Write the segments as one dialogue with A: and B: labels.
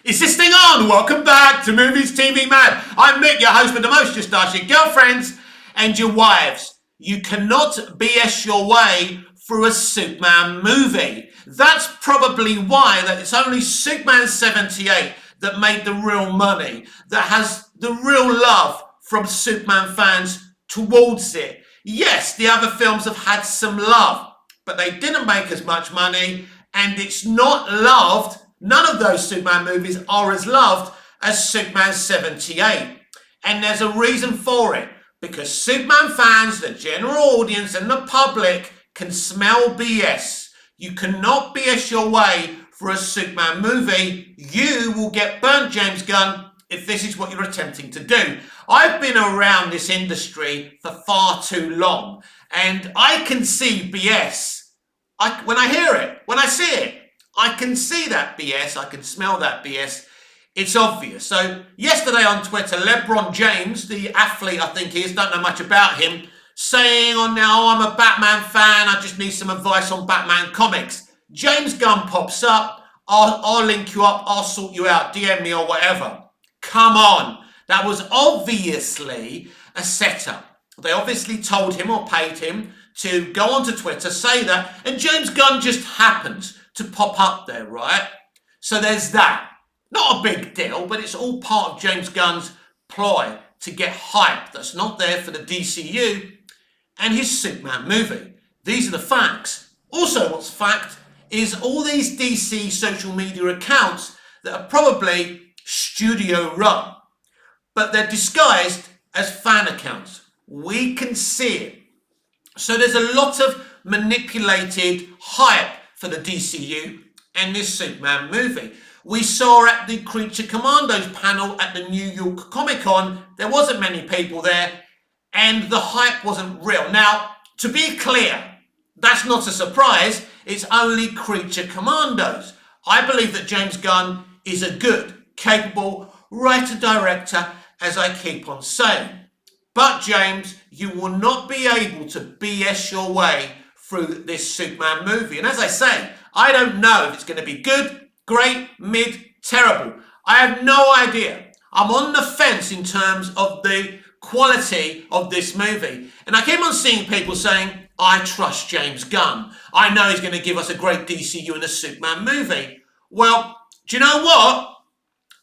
A: Is this thing on? Welcome back to Movies TV Mad. I'm Mick, your host with the most. Just ask your girlfriends and your wives. You cannot BS your way through a Superman movie. That's probably why that it's only Superman 78 that made the real money, that has the real love from Superman fans towards it. Yes, the other films have had some love, but they didn't make as much money, and it's not loved. None of those Superman movies are as loved as Superman 78. And there's a reason for it. Because Superman fans, the general audience and the public can smell BS. You cannot BS your way for a Superman movie. You will get burnt, James Gunn, if this is what you're attempting to do. I've been around this industry for far too long. And I can see BS. When I hear it, when I see it. I can see that BS, I can smell that BS, it's obvious. So yesterday on Twitter, LeBron James, the athlete I think he is, don't know much about him, saying on now, I'm a Batman fan, I just need some advice on Batman comics. James Gunn pops up, I'll link you up, I'll sort you out, DM me or whatever. Come on, that was obviously a setup. They obviously told him or paid him to go onto Twitter, say that, and James Gunn just happens to pop up there, right? So there's that. Not a big deal, but it's all part of James Gunn's ploy to get hype that's not there for the DCU and his Superman movie. These are the facts. Also, what's fact is all these DC social media accounts that are probably studio run, but they're disguised as fan accounts. We can see it. So there's a lot of manipulated hype for the DCU and this Superman movie. We saw at the Creature Commandos panel at the New York Comic Con, there wasn't many people there and the hype wasn't real. Now, to be clear, that's not a surprise. It's only Creature Commandos. I believe that James Gunn is a good, capable writer-director, as I keep on saying. But James, you will not be able to BS your way through this Superman movie. And as I say, I don't know if it's going to be good, great, mid, terrible. I have no idea. I'm on the fence in terms of the quality of this movie. And I keep on seeing people saying, I trust James Gunn. I know he's going to give us a great DCU and a Superman movie. Well, do you know what?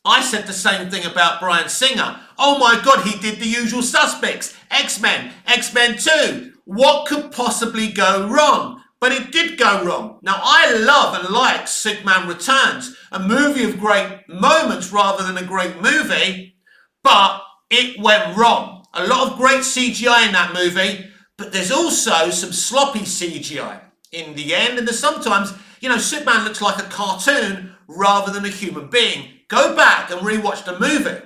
A: I said the same thing about Bryan Singer. Oh my God, he did The Usual Suspects, X-Men, X-Men 2. What could possibly go wrong? But it did go wrong. Now, I love and like Superman Returns, a movie of great moments rather than a great movie, but it went wrong. A lot of great CGI in that movie, but there's also some sloppy CGI in the end, and there's sometimes, Superman looks like a cartoon rather than a human being. Go back and rewatch the movie.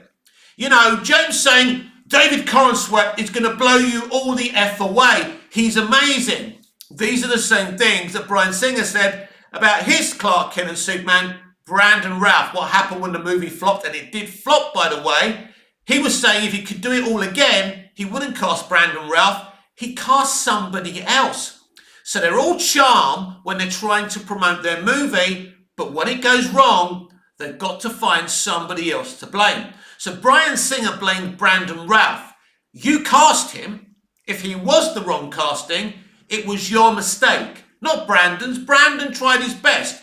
A: James saying, David Corenswet is going to blow you all the F away. He's amazing. These are the same things that Bryan Singer said about his Clark Kent and Superman, Brandon Routh. What happened when the movie flopped, and it did flop, by the way. He was saying if he could do it all again, he wouldn't cast Brandon Routh. He'd cast somebody else. So they're all charm when they're trying to promote their movie, but when it goes wrong, they've got to find somebody else to blame. So Bryan Singer blamed Brandon Routh. You cast him. If he was the wrong casting, it was your mistake, not Brandon's. Brandon tried his best.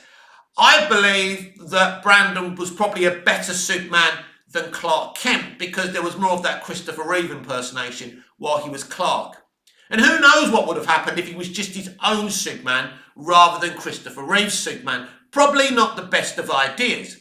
A: I believe that Brandon was probably a better Superman than Clark Kent because there was more of that Christopher Reeve impersonation while he was Clark. And who knows what would have happened if he was just his own Superman rather than Christopher Reeve's Superman. Probably not the best of ideas.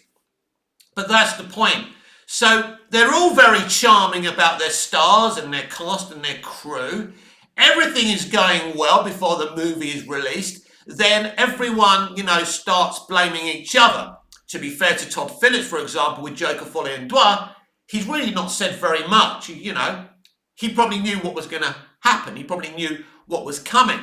A: But that's the point. So they're all very charming about their stars and their cast and their crew. Everything is going well before the movie is released. Then everyone, starts blaming each other. To be fair to Todd Phillips, for example, with Joker Folie and Doi, he's really not said very much. He probably knew what was going to happen. He probably knew what was coming.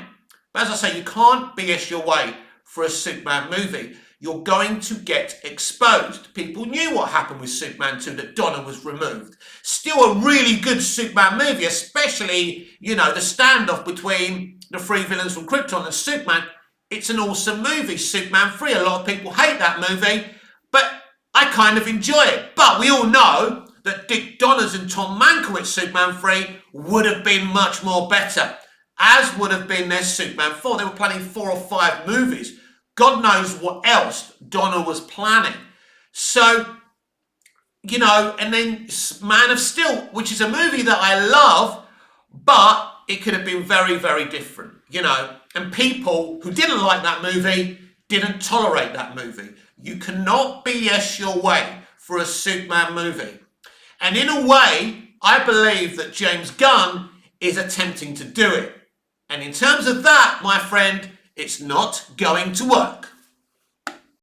A: But as I say, you can't BS your way for a Superman movie. You're going to get exposed. People knew what happened with Superman 2, that Donna was removed. Still a really good Superman movie, especially, the standoff between the three villains from Krypton and Superman. It's an awesome movie, Superman 3. A lot of people hate that movie, but I kind of enjoy it. But we all know that Dick Donner's and Tom Mankiewicz Superman 3 would have been much more better, as would have been their Superman 4. They were planning 4 or 5 movies. God knows what else Donner was planning. So, you know, and then Man of Steel, which is a movie that I love, but it could have been very, very different, you know. And people who didn't like that movie didn't tolerate that movie. You cannot BS your way for a Superman movie. And in a way, I believe that James Gunn is attempting to do it. And in terms of that, my friend, it's not going to work.